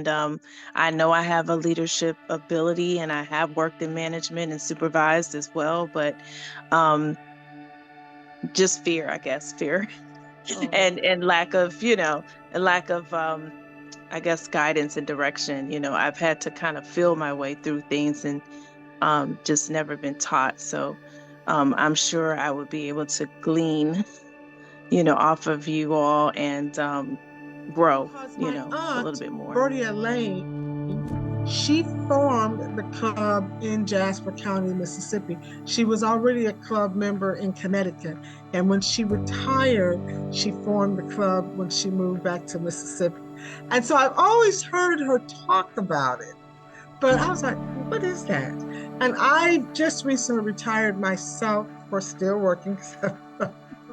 And I know I have a leadership ability, and I have worked in management and supervised as well, but just fear, I guess, fear. And lack of, I guess, guidance and direction. I've had to kind of feel my way through things, and just never been taught. So I'm sure I would be able to glean, off of you all, and grow, a little bit more. Bertia Lane, she formed the club in Jasper County, Mississippi. She was already a club member in Connecticut. And when she retired, she formed the club when she moved back to Mississippi. And so I've always heard her talk about it. But I was like, what is that? And I just recently retired myself for still working.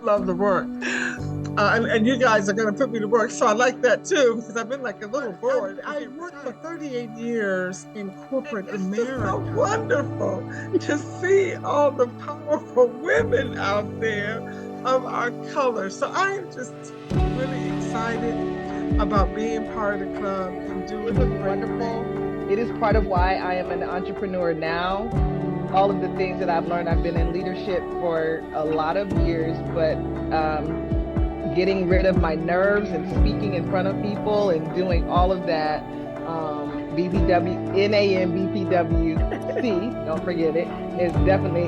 Love the work. And you guys are going to put me to work. So I like that too, because I've been like a little bored. I worked for 38 years in corporate America. It's so wonderful to see all the powerful women out there of our color. So I am just really excited about being part of the club and doing it. Wonderful. It is part of why I am an entrepreneur now. All of the things that I've learned, I've been in leadership for a lot of years, but getting rid of my nerves and speaking in front of people and doing all of that, NANBPWC, don't forget it,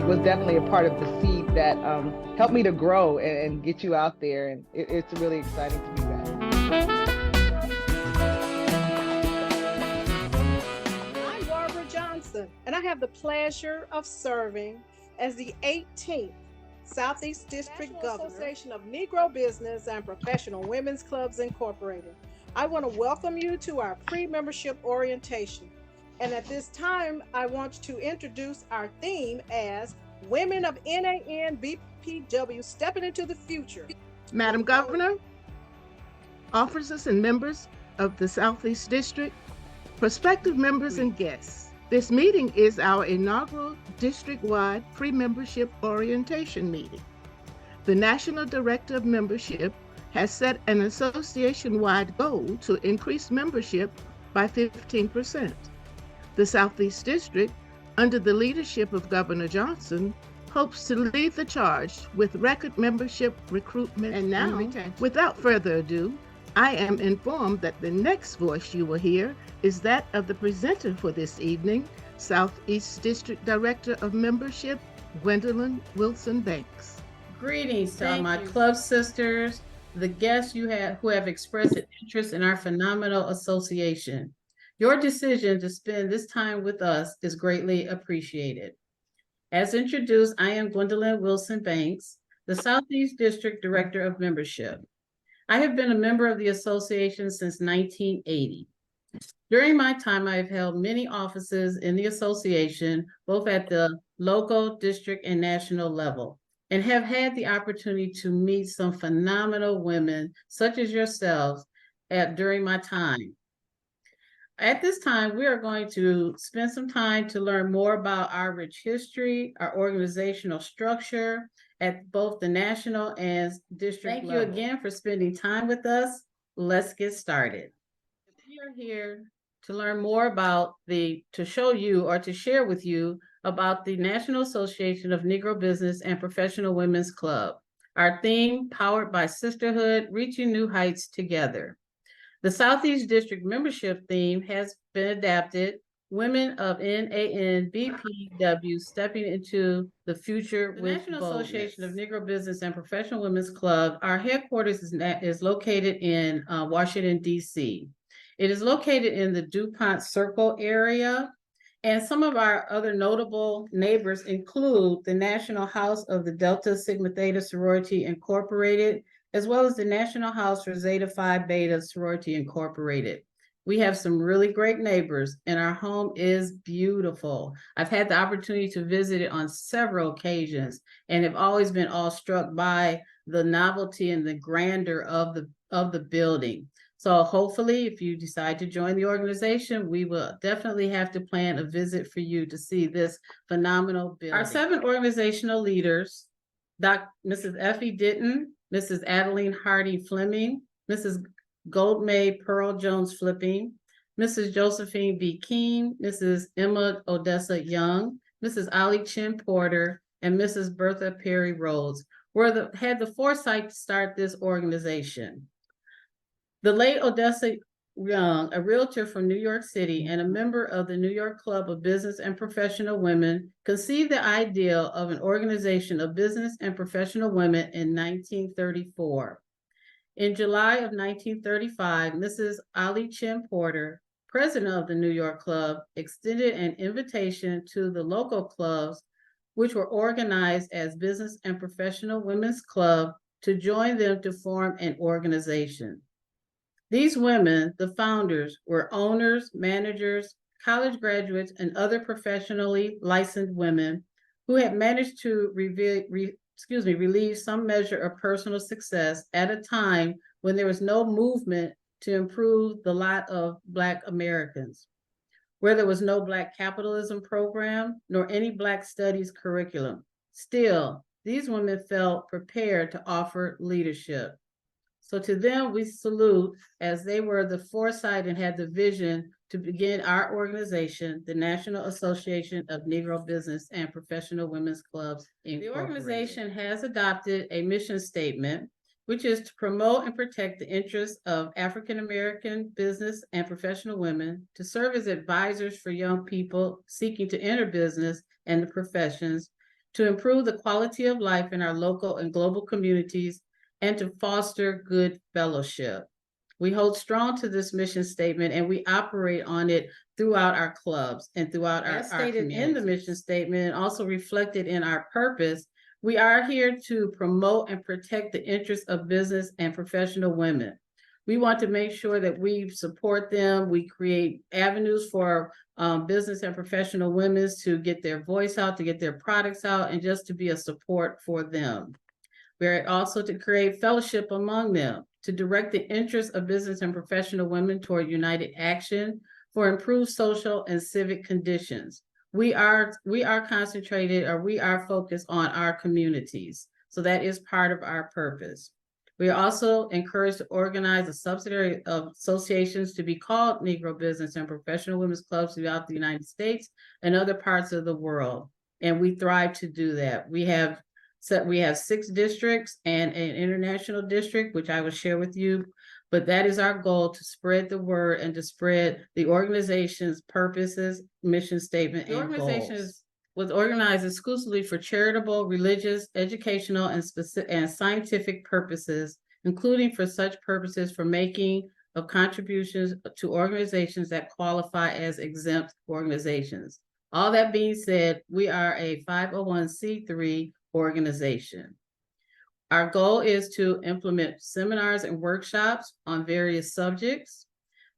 was definitely a part of the seed that helped me to grow and get you out there, and it's really exciting to be back. And I have the pleasure of serving as the 18th Southeast District Governor, Association of Negro Business and Professional Women's Clubs Incorporated. I want to welcome you to our pre-membership orientation. And at this time, I want to introduce our theme as Women of NANBPW Stepping into the Future. Madam Governor, officers and members of the Southeast District, prospective members and guests. This meeting is our inaugural district-wide pre-membership orientation meeting. The National Director of Membership has set an association-wide goal to increase membership by 15%. The Southeast District, under the leadership of Governor Johnson, hopes to lead the charge with record membership recruitment. And now, without further ado, I am informed that the next voice you will hear is that of the presenter for this evening, Southeast District Director of Membership, Gwendolyn Wilson Banks. Greetings to all my club sisters, the guests who have expressed an interest in our phenomenal association. Your decision to spend this time with us is greatly appreciated. As introduced, I am Gwendolyn Wilson Banks, the Southeast District Director of Membership. I have been a member of the association since 1980. During my time, I have held many offices in the association, both at the local, district, and national level, and have had the opportunity to meet some phenomenal women, such as yourselves, during my time. At this time, we are going to spend some time to learn more about our rich history, our organizational structure, at both the national and district level. Thank you again for spending time with us. Let's get started. We are here to learn more about to show you or to share with you about the National Association of Negro Business and Professional Women's Club. Our theme, powered by sisterhood, reaching new heights together. The Southeast District membership theme has been adapted, Women of NANBPW Stepping into the Future with National Association of Negro Business and Professional Women's Club. Our headquarters is located in Washington, D.C. It is located in the DuPont Circle area, and some of our other notable neighbors include the National House of the Delta Sigma Theta Sorority Incorporated, as well as the National House for Zeta Phi Beta Sorority Incorporated. We have some really great neighbors, and our home is beautiful. I've had the opportunity to visit it on several occasions and have always been awestruck by the novelty and the grandeur of the building. So hopefully, if you decide to join the organization, we will definitely have to plan a visit for you to see this phenomenal building. Our 7 organizational leaders, Mrs. Effie Ditton, Mrs. Adeline Hardy Fleming, Mrs. Goldmay Pearl Jones Flipping, Mrs. Josephine B. King, Mrs. Emma Odessa Young, Mrs. Ali Chin Porter, and Mrs. Bertha Perry Rhodes had the foresight to start this organization. The late Odessa Young, a realtor from New York City and a member of the New York Club of Business and Professional Women, conceived the idea of an organization of business and professional women in 1934. In July of 1935, Mrs. Ali Chin Porter, president of the New York Club, extended an invitation to the local clubs, which were organized as Business and Professional Women's Club, to join them to form an organization. These women, the founders, were owners, managers, college graduates, and other professionally licensed women who had managed to relieve some measure of personal success at a time when there was no movement to improve the lot of Black Americans, where there was no Black capitalism program nor any Black studies curriculum. Still, these women felt prepared to offer leadership. So to them, we salute, as they were the foresight and had the vision to begin our organization, the National Association of Negro Business and Professional Women's Clubs, Incorporated. The organization has adopted a mission statement, which is to promote and protect the interests of African American business and professional women, to serve as advisors for young people seeking to enter business and the professions, to improve the quality of life in our local and global communities, and to foster good fellowship. We hold strong to this mission statement and we operate on it throughout our clubs and throughout our stated in the mission statement and also reflected in our purpose. We are here to promote and protect the interests of business and professional women. We want to make sure that we support them. We create avenues for business and professional women to get their voice out, to get their products out, and just to be a support for them. We're also to create fellowship among them, to direct the interests of business and professional women toward united action for improved social and civic conditions. We are concentrated, or we are focused on our communities. So that is part of our purpose. We are also encouraged to organize a subsidiary of associations to be called Negro Business and Professional Women's Clubs throughout the United States and other parts of the world. And we thrive to do that. We have 6 districts and an international district, which I will share with you. But that is our goal, to spread the word and to spread the organization's purposes, mission statement, and goals. The organization was organized exclusively for charitable, religious, educational, and scientific purposes, including for such purposes for making of contributions to organizations that qualify as exempt organizations. All that being said, we are a 501c3 organization. Our goal is to implement seminars and workshops on various subjects,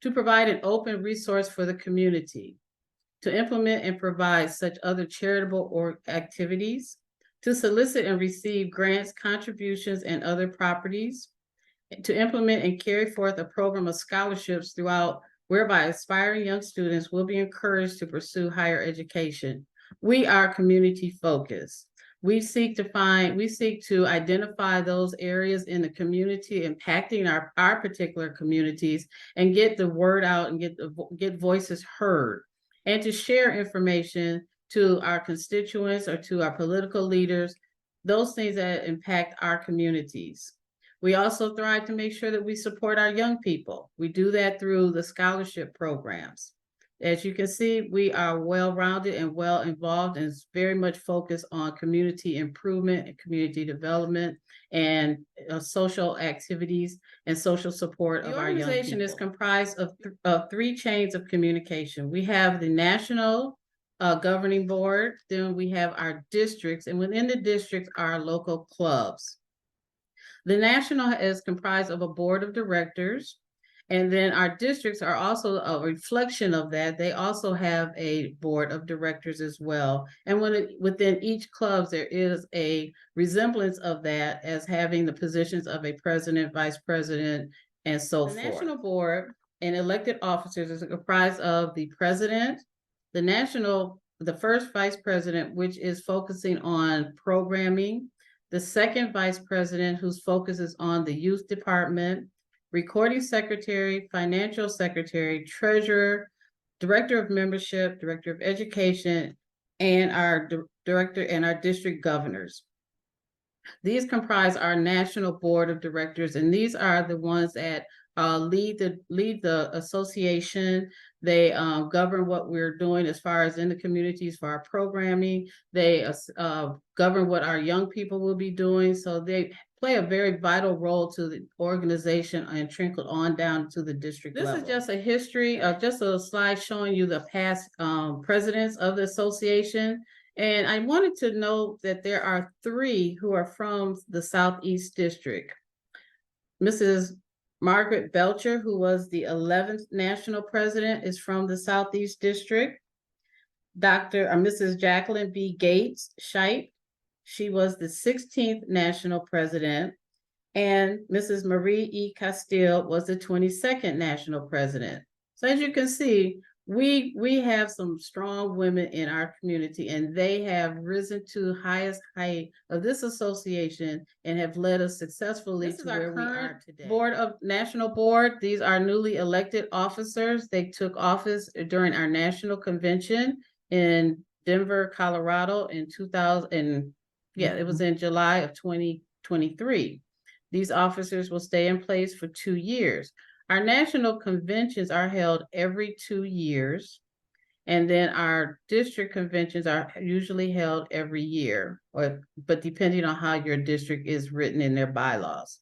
to provide an open resource for the community, to implement and provide such other charitable activities, to solicit and receive grants, contributions, and other properties, to implement and carry forth a program of scholarships throughout, whereby aspiring young students will be encouraged to pursue higher education. We are community focused. We seek to identify those areas in the community impacting our particular communities and get the word out and get voices heard, and to share information to our constituents or to our political leaders, those things that impact our communities. We also thrive to make sure that we support our young people. We do that through the scholarship programs. As you can see, we are well-rounded and well-involved and very much focused on community improvement and community development and social activities and social support of our young people. The organization is comprised of 3 chains of communication. We have the national governing board, then we have our districts, and within the districts are our local clubs. The national is comprised of a board of directors, and then our districts are also a reflection of that. They also have a board of directors as well. And within each club, there is a resemblance of that as having the positions of a president, vice president, and so forth. The national board and elected officers is comprised of the president, the first vice president, which is focusing on programming, the second vice president, whose focus is on the youth department, recording secretary, financial secretary, treasurer, director of membership, director of education, and our director and our district governors. These comprise our national board of directors, and these are the ones that lead the association. They govern what we're doing as far as in the communities for our programming. They govern what our young people will be doing. So they play a very vital role to the organization and trickled on down to the district level. This is just a history of just a slide showing you the past presidents of the association. And I wanted to note that there are 3 who are from the Southeast District. Mrs. Margaret Belcher, who was the 11th national president, is from the Southeast District. Mrs. Jacqueline B. Gates Shipe, she was the 16th national president. And Mrs. Marie E. Castile was the 22nd national president. So as you can see, we have some strong women in our community, and they have risen to highest height of this association and have led us successfully to where we are today. National board, these are newly elected officers. They took office during our national convention in Denver, Colorado in 2000. It was in July of 2023. These officers will stay in place for 2 years. Our national conventions are held every 2 years, and then our district conventions are usually held every year, but depending on how your district is written in their bylaws.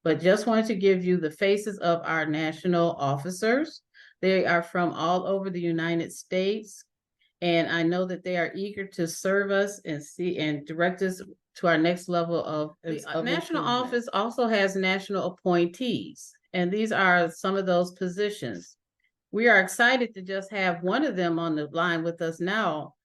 But just wanted to give you the faces of our national officers. They are from all over the United States, and I know that they are eager to serve us and direct us to our next level of national office. Also has national appointees. And these are some of those positions. We are excited to just have one of them on the line with us now,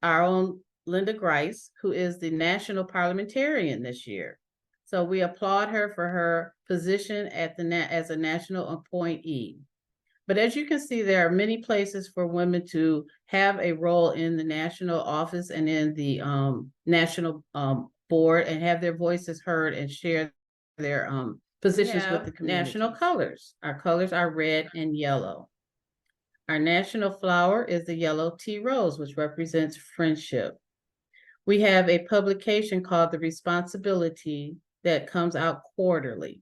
our own Linda Grice, who is the national parliamentarian this year. So we applaud her for her position as a national appointee. But as you can see, there are many places for women to have a role in the national office and in the national board and have their voices heard and share their positions with the community. National colors. Our colors are red and yellow. Our national flower is the yellow tea rose, which represents friendship. We have a publication called The Responsibility that comes out quarterly.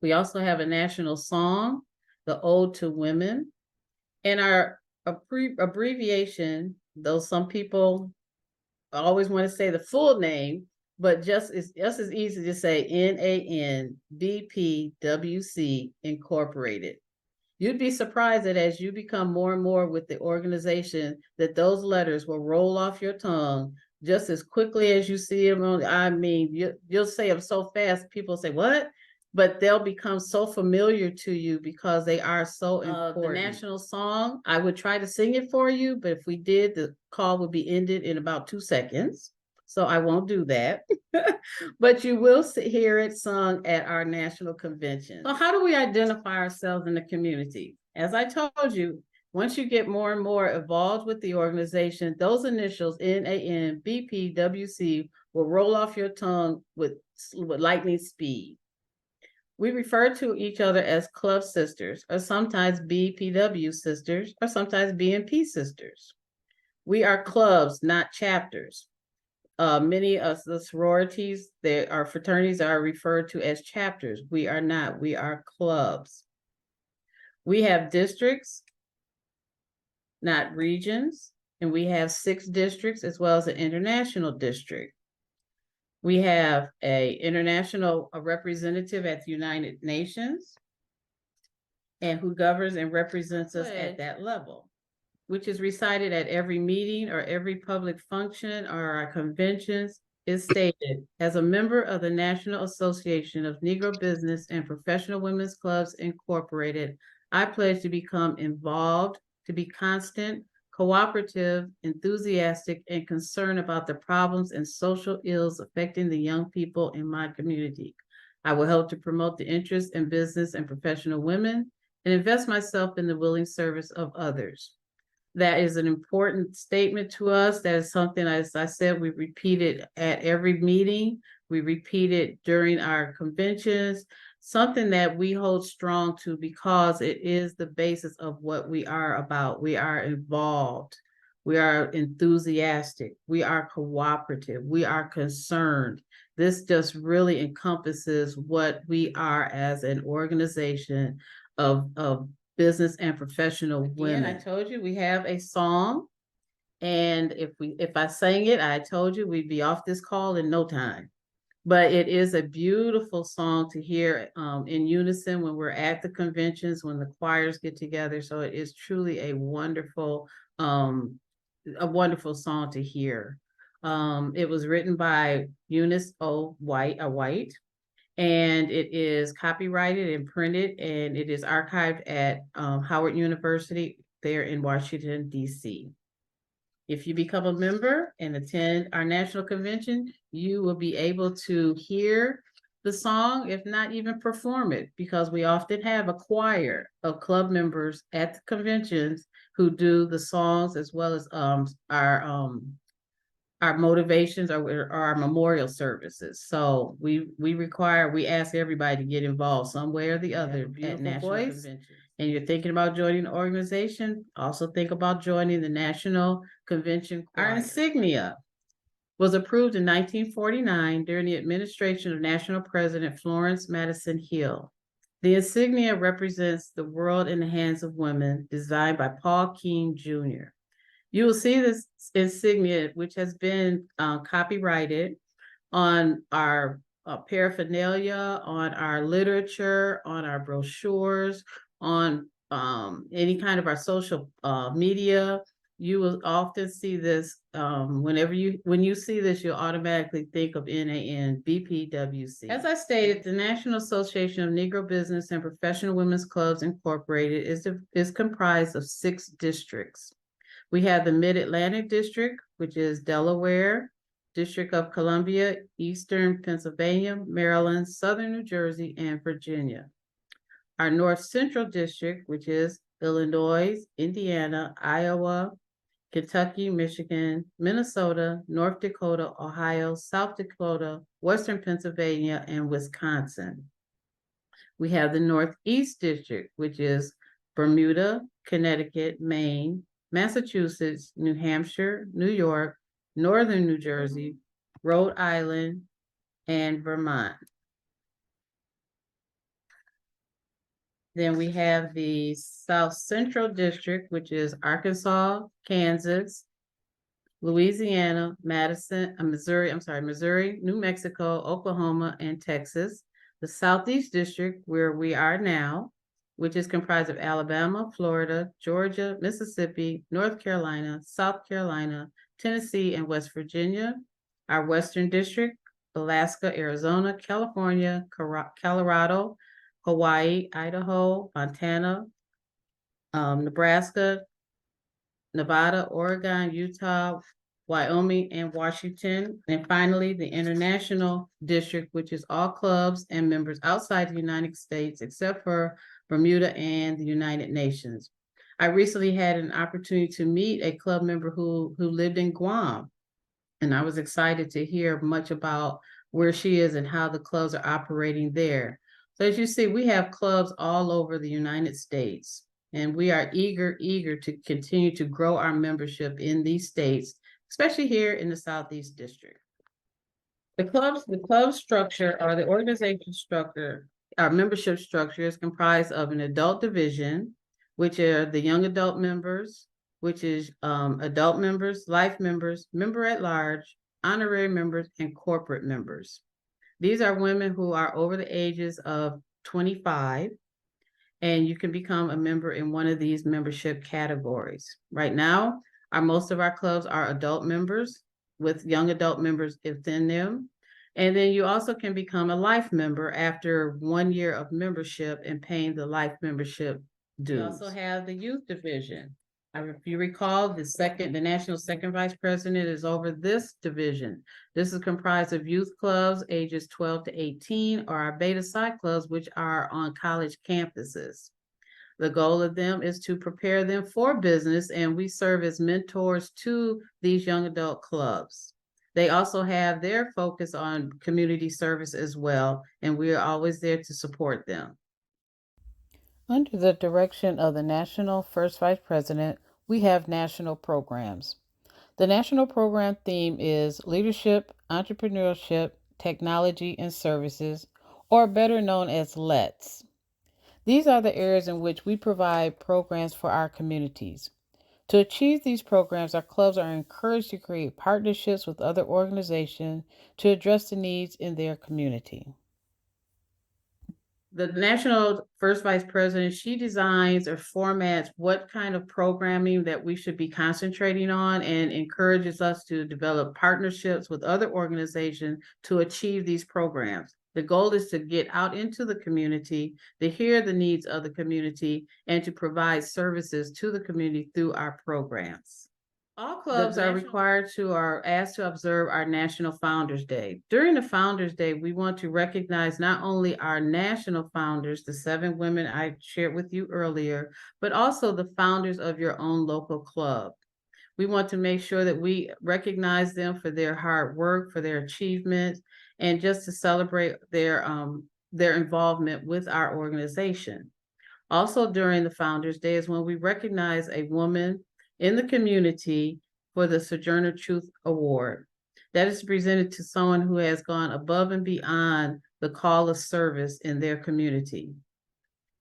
We also have a national song, the Ode to Women, and our abbreviation, though some people always want to say the full name, but it's just as easy to say NANBPWC Incorporated. You'd be surprised that as you become more and more with the organization, that those letters will roll off your tongue just as quickly as you see them. You'll say them so fast, people say, what? But they'll become so familiar to you because they are so important. The national song, I would try to sing it for you, but if we did, the call would be ended in about 2 seconds. So I won't do that, but you will hear it sung at our national convention. So how do we identify ourselves in the community? As I told you, once you get more and more involved with the organization, those initials NANBPWC will roll off your tongue with lightning speed. We refer to each other as club sisters, or sometimes BPW sisters, or sometimes BNP sisters. We are clubs, not chapters. Many of the sororities, our fraternities are referred to as chapters. We are not, we are clubs. We have districts, not regions, and we have 6 districts as well as an international district. We have an international representative at the United Nations and who governs and represents us at that level, which is recited at every meeting or every public function or our conventions, is stated, as a member of the National Association of Negro Business and Professional Women's Clubs Incorporated, I pledge to become involved, to be constant, cooperative, enthusiastic, and concerned about the problems and social ills affecting the young people in my community. I will help to promote the interests in business and professional women and invest myself in the willing service of others. That is an important statement to us. That is something, as I said, we repeat it at every meeting. We repeat it during our conventions. something that we hold strong to because it is the basis of what we are about. We are involved. We are enthusiastic. We are cooperative. We are concerned. This just really encompasses what we are as an organization of business and professional women. I told you we have a song, and if I sang it, I told you we'd be off this call in no time. But it is a beautiful song to hear in unison when we're at the conventions, when the choirs get together. So it is truly a wonderful song to hear. It was written by Eunice O. White, and it is copyrighted and printed, and it is archived at Howard University there in Washington, D.C. If you become a member and attend our national convention, you will be able to hear the song, if not even perform it, because we often have a choir of club members at the conventions who do the songs as well as our motivations or our memorial services. So we ask everybody to get involved some way or the other at national conventions. And you're thinking about joining an organization, also think about joining the National Convention Choir. Our insignia was approved in 1949 during the administration of National President Florence Madison Hill. The insignia represents the world in the hands of women, designed by Paul King Jr. You will see this insignia, which has been copyrighted, on our paraphernalia, on our literature, on our brochures, on any kind of our social media. You will often see this when you see this, you'll automatically think of NANBPWC. As I stated, the National Association of Negro Business and Professional Women's Clubs Incorporated is comprised of 6 districts. We have the Mid-Atlantic District, which is Delaware, District of Columbia, Eastern Pennsylvania, Maryland, Southern New Jersey, and Virginia. Our North Central District, which is Illinois, Indiana, Iowa, Kentucky, Michigan, Minnesota, North Dakota, Ohio, South Dakota, Western Pennsylvania, and Wisconsin. We have the Northeast District, which is Bermuda, Connecticut, Maine, Massachusetts, New Hampshire, New York, Northern New Jersey, Rhode Island, and Vermont. Then we have the South Central District, which is Arkansas, Kansas, Louisiana, Missouri, New Mexico, Oklahoma, and Texas. The Southeast District, where we are now, which is comprised of Alabama, Florida, Georgia, Mississippi, North Carolina, South Carolina, Tennessee, and West Virginia. Our Western District, Alaska, Arizona, California, Colorado, Hawaii, Idaho, Montana, Nebraska, Nevada, Oregon, Utah, Wyoming, and Washington. And finally, the International District, which is all clubs and members outside the United States, except for Bermuda and the United Nations. I recently had an opportunity to meet a club member who lived in Guam, and I was excited to hear much about where she is and how the clubs are operating there. So as you see, we have clubs all over the United States, and we are eager to continue to grow our membership in these states, especially here in the Southeast District. The club structure, or the organization structure, our membership structure, is comprised of an adult division, which are the young adult members, which is adult members, life members, member at large, honorary members, and corporate members. These are women who are over the ages of 25, and you can become a member in one of these membership categories. Right now, most of our clubs are adult members with young adult members within them. And then you also can become a life member after 1 year of membership and paying the life membership dues. We also have the youth division. If you recall, the national second vice president is over this division. This is comprised of youth clubs ages 12 to 18, or our Beta Psi clubs, which are on college campuses. The goal of them is to prepare them for business, and we serve as mentors to these young adult clubs. They also have their focus on community service as well, and we are always there to support them. Under the direction of the National First Vice President, we have national programs. The national program theme is Leadership, Entrepreneurship, Technology, and Services, or better known as LETS. These are the areas in which we provide programs for our communities. To achieve these programs, our clubs are encouraged to create partnerships with other organizations to address the needs in their community. The National First Vice President, she designs or formats what kind of programming that we should be concentrating on and encourages us to develop partnerships with other organizations to achieve these programs. The goal is to get out into the community, to hear the needs of the community, and to provide services to the community through our programs. All clubs are required to or asked to observe our National Founders Day. During the Founders Day, we want to recognize not only our national founders, the 7 women I shared with you earlier, but also the founders of your own local club. We want to make sure that we recognize them for their hard work, for their achievements, and just to celebrate their involvement with our organization. Also during the Founders Day is when we recognize a woman in the community for the Sojourner Truth Award. That is presented to someone who has gone above and beyond the call of service in their community.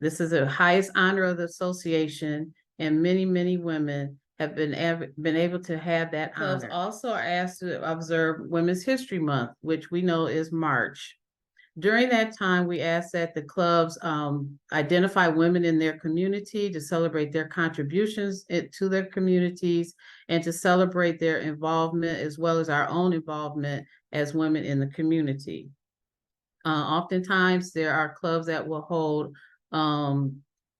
This is the highest honor of the association, and many, many women have been able to have that honor. Clubs also are asked to observe Women's History Month, which we know is March. During that time, we ask that the clubs identify women in their community to celebrate their contributions to their communities and to celebrate their involvement as well as our own involvement as women in the community. Oftentimes, there are clubs that will hold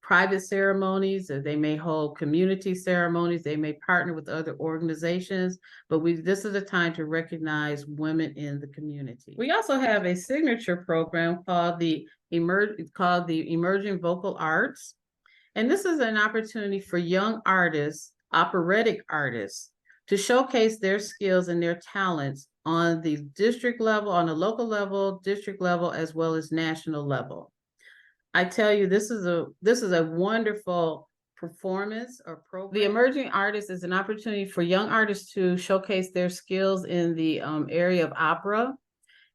private ceremonies, or they may hold community ceremonies. They may partner with other organizations, but this is a time to recognize women in the community. We also have a signature program called the Emerging Vocal Arts. And this is an opportunity for young artists, operatic artists, to showcase their skills and their talents on the district level, on the local level, district level, as well as national level. I tell you, this is a wonderful performance or program. The Emerging Artist is an opportunity for young artists to showcase their skills in the area of opera.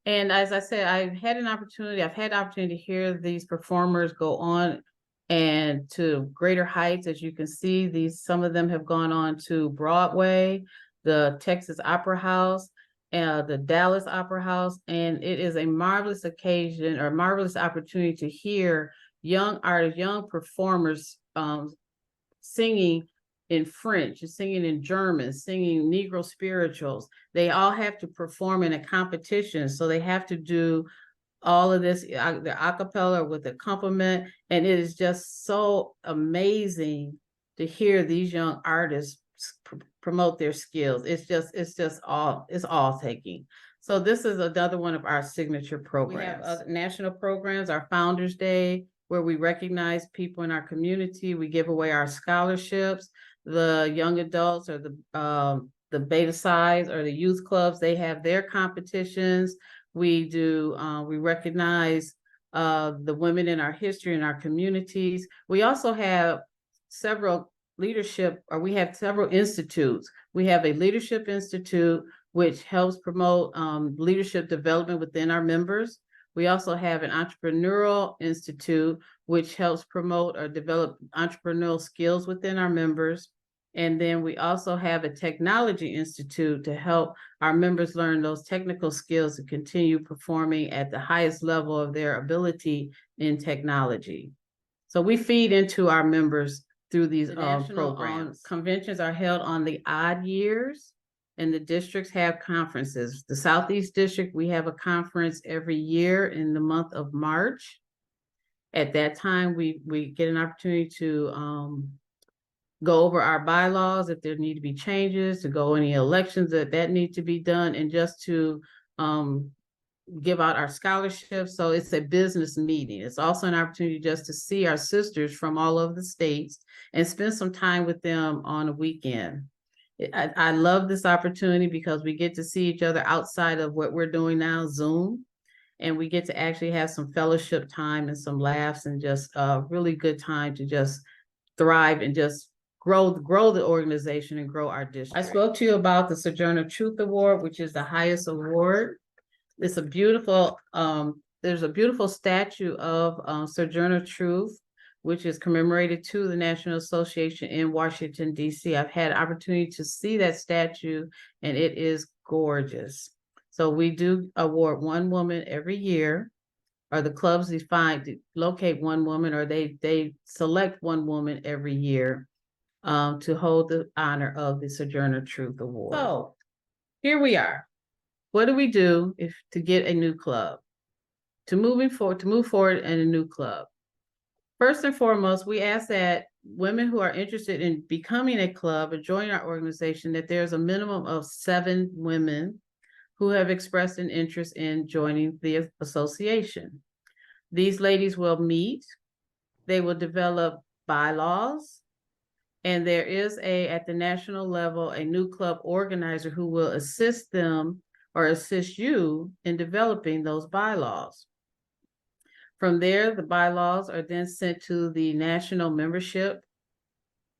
And as I said, I've had the opportunity to hear these performers go on and to greater heights. As you can see, some of them have gone on to Broadway, the Texas Opera House, the Dallas Opera House, and it is a marvelous occasion or marvelous opportunity to hear young artists, young performers singing in French, singing in German, singing Negro spirituals. They all have to perform in a competition, so they have to do all of this, the a cappella with accompaniment, and it is just so amazing to hear these young artists promote their skills. It's all taking. So this is another one of our signature programs. We have other national programs, our Founders Day, where we recognize people in our community. We give away our scholarships. The young adults or the beta size or the youth clubs, they have their competitions. We recognize the women in our history in our communities. We also have several we have several institutes. We have a leadership institute, which helps promote leadership development within our members. We also have an entrepreneurial institute, which helps promote or develop entrepreneurial skills within our members. And then we also have a technology institute to help our members learn those technical skills to continue performing at the highest level of their ability in technology. So we feed into our members through these programs. Conventions are held on the odd years, and the districts have conferences. The Southeast District, we have a conference every year in the month of March. At that time, we get an opportunity to go over our bylaws if there need to be changes, to go any elections that need to be done, and just to give out our scholarships. So it's a business meeting. It's also an opportunity just to see our sisters from all over the states and spend some time with them on a weekend. I love this opportunity because we get to see each other outside of what we're doing now, Zoom, and we get to actually have some fellowship time and some laughs and just a really good time to just thrive and just grow the organization and grow our district. I spoke to you about the Sojourner Truth Award, which is the highest award. It's a beautiful, there's a beautiful statue of Sojourner Truth, which is commemorated to the National Association in Washington, D.C. I've had opportunity to see that statue, and it is gorgeous. So we do award one woman every year, or the clubs locate one woman, or they select one woman every year to hold the honor of the Sojourner Truth Award. So here we are. What do we do to get a new club? To move forward in a new club? First and foremost, we ask that women who are interested in becoming a club or joining our organization, that there's a minimum of 7 women who have expressed an interest in joining the association. These ladies will meet, they will develop bylaws, and there is at the national level, a new club organizer who will assist them or assist you in developing those bylaws. From there, the bylaws are then sent to the national membership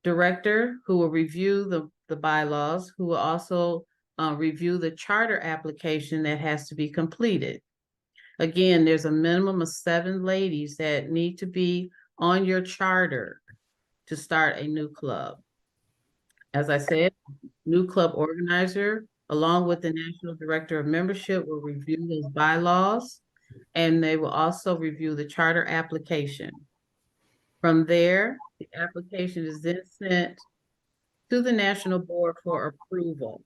director, who will review the bylaws, who will also review the charter application that has to be completed. Again, there's a minimum of 7 ladies that need to be on your charter to start a new club. As I said, new club organizer, along with the national director of membership, will review those bylaws, and they will also review the charter application. From there, the application is then sent to the national board for approval.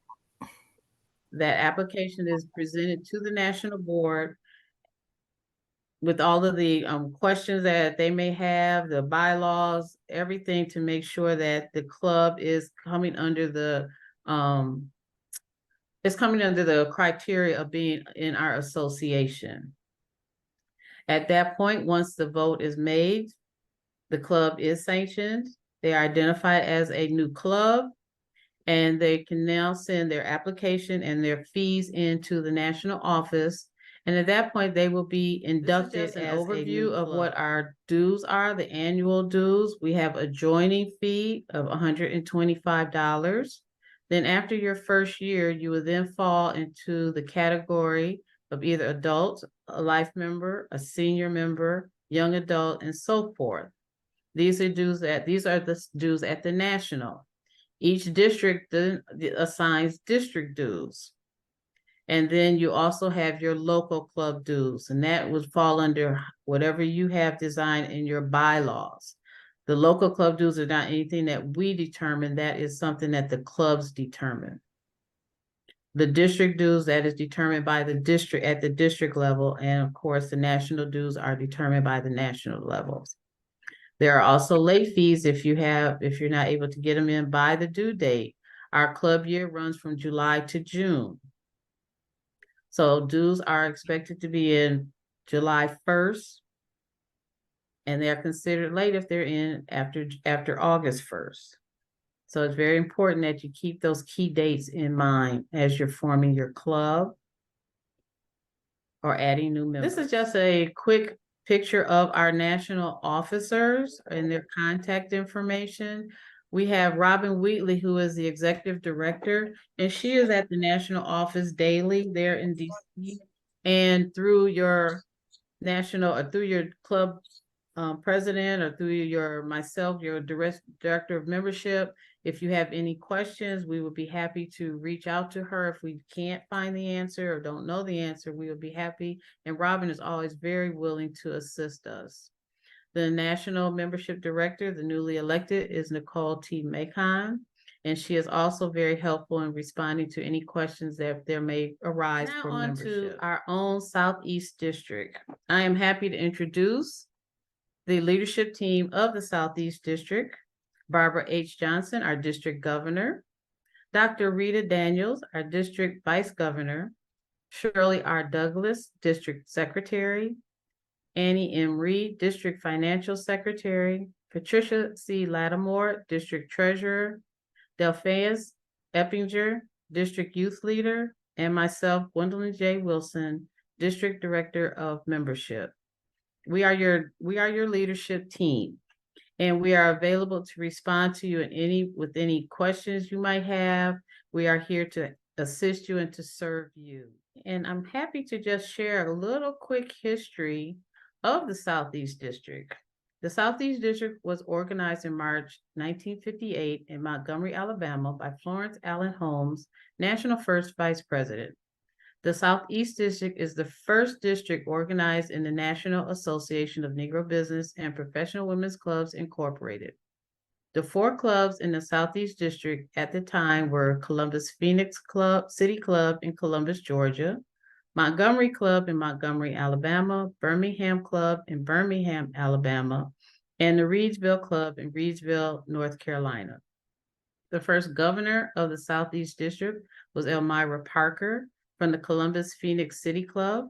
That application is presented to the national board with all of the questions that they may have, the bylaws, everything, to make sure that the club is coming under the criteria of being in our association. At that point, once the vote is made, the club is sanctioned. They are identified as a new club, and they can now send their application and their fees into the national office. And at that point, they will be inducted. As an overview of what our dues are, the annual dues. We have a joining fee of $125. Then after your first year, you will then fall into the category of either adult, a life member, a senior member, young adult, and so forth. These are the dues at the national. Each district then assigns district dues. And then you also have your local club dues, and that would fall under whatever you have designed in your bylaws. The local club dues are not anything that we determine. That is something that the clubs determine. The district dues, that is determined by the district at the district level. And of course, the national dues are determined by the national levels. There are also late fees if you're not able to get them in by the due date. Our club year runs from July to June. So dues are expected to be in July 1st, and they're considered late if they're in after August 1st. So it's very important that you keep those key dates in mind as you're forming your club or adding new members. This is just a quick picture of our national officers and their contact information. We have Robin Wheatley, who is the executive director, and she is at the national office daily there in DC. And through your national, or through your club president, or through myself, your director of membership, if you have any questions, we would be happy to reach out to her. If we can't find the answer or don't know the answer, we would be happy. And Robin is always very willing to assist us. The national membership director, the newly elected, is Nicole T. Macon, and she is also very helpful in responding to any questions that there may arise from membership. Our own Southeast District. I am happy to introduce the leadership team of the Southeast District. Barbara H. Johnson, our district governor. Dr. Rita Daniels, our district vice governor. Shirley R. Douglas, district secretary. Annie M. Reed, district financial secretary. Patricia C. Lattimore, district treasurer. Delphius Eppinger, District Youth Leader, and myself, Gwendolyn J. Wilson, District Director of Membership. We are your leadership team, and we are available to respond to you with any questions you might have. We are here to assist you and to serve you. And I'm happy to just share a little quick history of the Southeast District. The Southeast District was organized in March 1958 in Montgomery, Alabama by Florence Allen Holmes, National First Vice President. The Southeast District is the first district organized in the National Association of Negro Business and Professional Women's Clubs, Incorporated. The 4 clubs in the Southeast District at the time were Columbus Phoenix Club, City Club in Columbus, Georgia, Montgomery Club in Montgomery, Alabama, Birmingham Club in Birmingham, Alabama, and the Reidsville Club in Reidsville, North Carolina. The first governor of the Southeast District was Elmira Parker from the Columbus Phoenix City Club.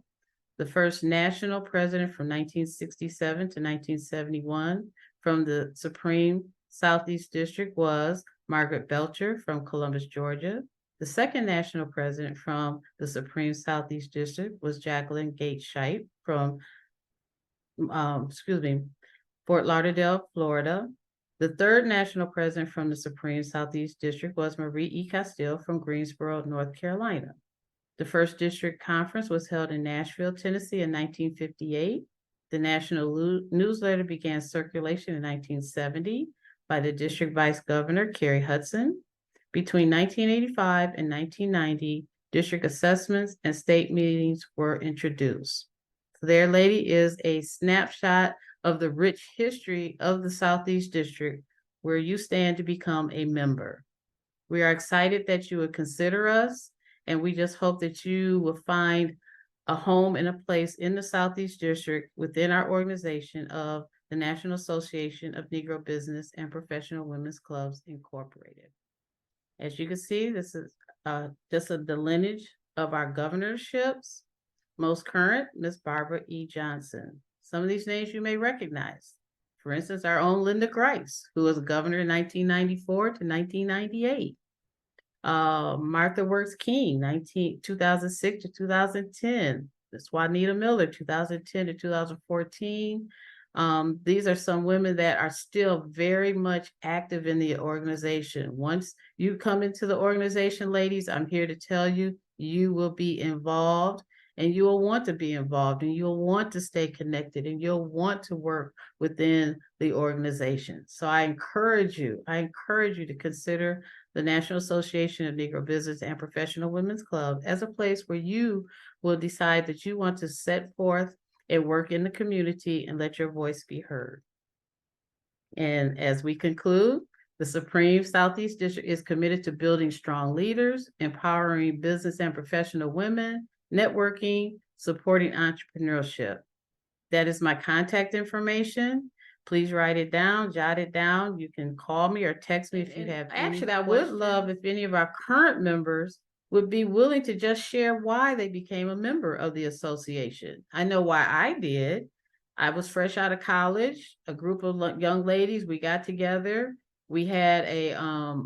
The first national president from 1967 to 1971 from the Supreme Southeast District was Margaret Belcher from Columbus, Georgia. The second national president from the Supreme Southeast District was Jacqueline Gates Shipe from, Fort Lauderdale, Florida. The third national president from the Supreme Southeast District was Marie E. Castile from Greensboro, North Carolina. The first district conference was held in Nashville, Tennessee in 1958. The national newsletter began circulation in 1970 by the district vice governor, Carrie Hudson. Between 1985 and 1990, district assessments and state meetings were introduced. So there, lady, is a snapshot of the rich history of the Southeast District where you stand to become a member. We are excited that you would consider us, and we just hope that you will find a home and a place in the Southeast District within our organization of the National Association of Negro Business and Professional Women's Clubs, Incorporated. As you can see, this is just the lineage of our governorships. Most current, Ms. Barbara E. Johnson. Some of these names you may recognize. For instance, our own Linda Grice, who was governor in 1994 to 1998. Martha Works King, 2006 to 2010. Ms. Juanita Miller, 2010 to 2014. These are some women that are still very much active in the organization. Once you come into the organization, ladies, I'm here to tell you, you will be involved, and you will want to be involved, and you'll want to stay connected, and you'll want to work within the organization. So I encourage you to consider the National Association of Negro Business and Professional Women's Club as a place where you will decide that you want to set forth and work in the community and let your voice be heard. And as we conclude, the Supreme Southeast District is committed to building strong leaders, empowering business and professional women, networking, supporting entrepreneurship. That is my contact information. Please write it down, jot it down. You can call me or text me if you have any questions. I would love if any of our current members would be willing to just share why they became a member of the association. I know why I did. I was fresh out of college, a group of young ladies, we got together. We had a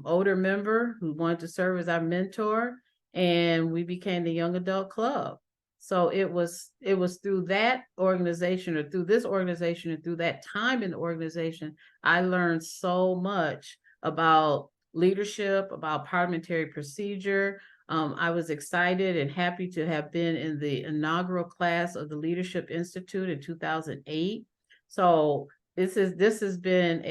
older member who wanted to serve as our mentor, and we became the Young Adult Club. So it was through that organization, or through this organization, and through that time in the organization, I learned so much about leadership, about parliamentary procedure. I was excited and happy to have been in the inaugural class of the Leadership Institute in 2008. So this has been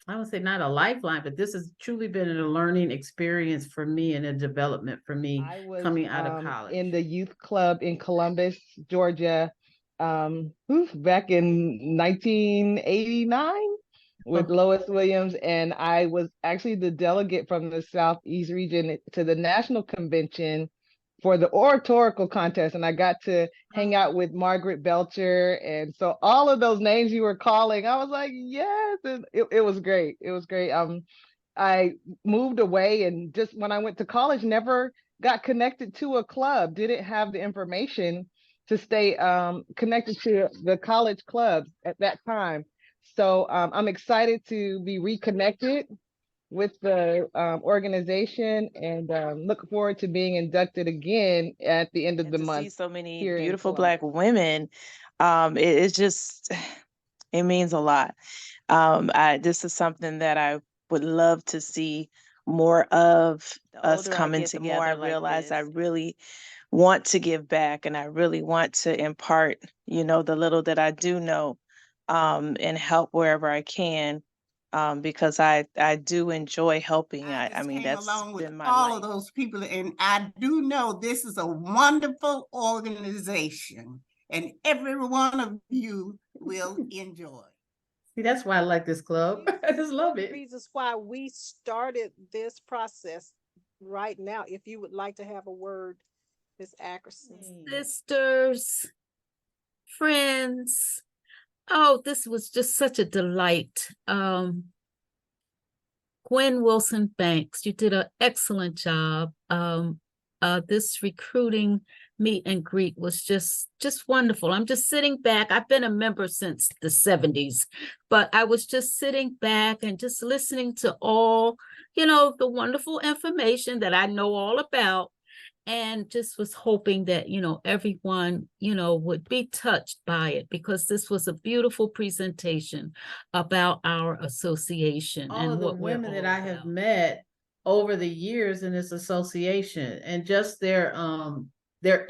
I would say not a lifeline, but this has truly been a learning experience for me and a development for me coming out of college. In the youth club in Columbus, Georgia, back in 1989 with Lois Williams, and I was actually the delegate from the Southeast region to the national convention for the oratorical contest, and I got to hang out with Margaret Belcher, and so all of those names you were calling, I was like, yes, and it was great. It was great. I moved away, and just when I went to college, never got connected to a club, didn't have the information to stay connected to the college clubs at that time. So I'm excited to be reconnected with the organization, and look forward to being inducted again at the end of the to month. see so many here in beautiful Columbus. Black women, it's just, it means a lot. This is something that I would love to see more of us coming together. The more I realize I really want to give back, and I really want to impart, the little that I do know, and help wherever I can, because I do enjoy helping. I mean, came that's along with been my all life. of those people, and I do know this is a wonderful organization, and every one of you will enjoy. See, that's why I like this club. I just love it. Reasons why we started this process right now. If you would like to have a word, Ms. Ackerson. Sisters, friends, oh, this was just such a delight. Gwen Wilson Banks, you did an excellent job. This recruiting meet and greet was just wonderful. I'm just sitting back. I've been a member since the 70s, but I was just sitting back and just listening to all, the wonderful information that I know all about, and just was hoping that, everyone, would be touched by it, because this was a beautiful presentation about our association. All and of the what we're women that all I have about. met over the years in this association, and just their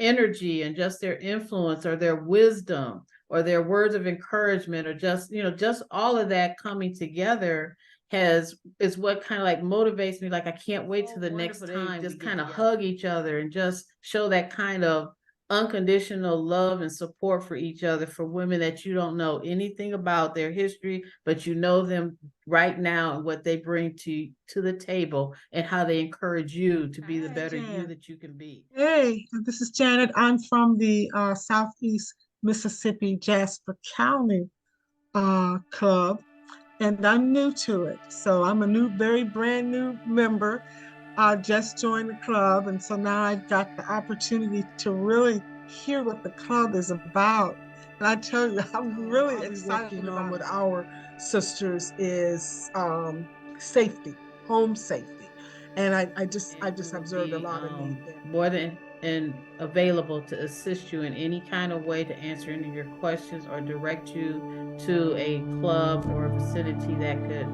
energy and just their influence or their wisdom or their words of encouragement, or just all of that coming together is what kind of like motivates me. Like, I can't wait to the next time, just kind of hug each other and just show that kind of unconditional love and support for each other, for women that you don't know anything about their history, but you know them right now and what they bring to the table, and how they encourage you to be the better you that you can be. Hey, this is Janet. I'm from the Southeast Mississippi Jasper County Club, and I'm new to it. So I'm a very brand new member. I just joined the club, and so now I've got the opportunity to really hear what the club is about. And I tell you, I'm really excited about with our sisters is safety, home safety. And I just observed a lot of need there. More than and available to assist you in any kind of way, to answer any of your questions or direct you to a club or a vicinity that could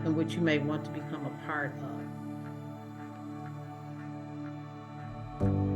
in which you may want to become a part of.